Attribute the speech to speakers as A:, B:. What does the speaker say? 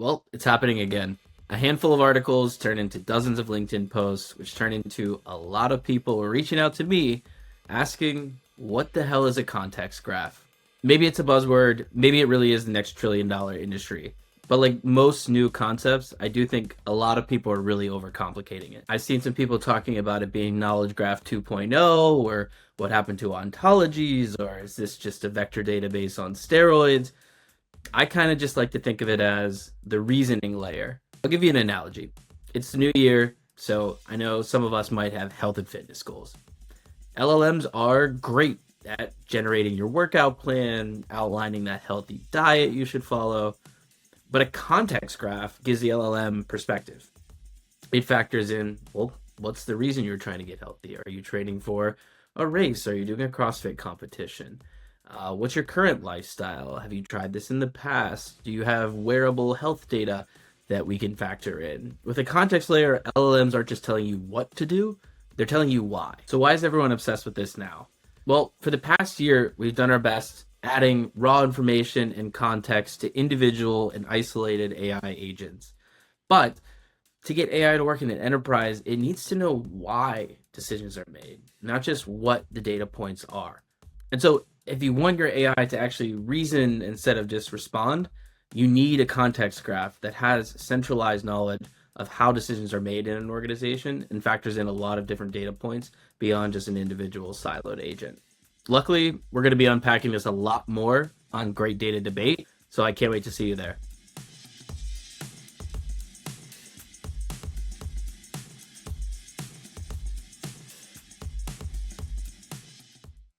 A: Well, it's happening again. A handful of articles turn into dozens of LinkedIn posts, which turn into a lot of people reaching out to me asking, what the hell is a context graph? Maybe it's a buzzword. Maybe it really is the next $1 trillion industry. But like most new concepts, I do think a lot of people are really overcomplicating it. I've seen some people talking about it being knowledge graph 2.0, or what happened to ontologies, or is this just a vector database on steroids? I kind of just like to think of it as the reasoning layer. I'll give you an analogy. It's the new year, so I know some of us might have health and fitness goals. LLMs are great at generating your workout plan, outlining that healthy diet you should follow, but a context graph gives the LLM perspective. It factors in, well, what's the reason you're trying to get healthy? Are you training for a race? Are you doing a CrossFit competition? What's your current lifestyle? Have you tried this in the past? Do you have wearable health data that we can factor in? With a context layer, LLMs aren't just telling you what to do, they're telling you why. So why is everyone obsessed with this now? Well, for the past year, we've done our best adding raw information and context to individual and isolated AI agents. But to get AI to work in an enterprise, it needs to know why decisions are made, not just what the data points are. And so if you want your AI to actually reason instead of just respond, you need a context graph that has centralized knowledge of how decisions are made in an organization and factors in a lot of different data points beyond just an individual siloed agent. Luckily, we're going to be unpacking this a lot more on Great Data Debate, so I can't wait to see you there.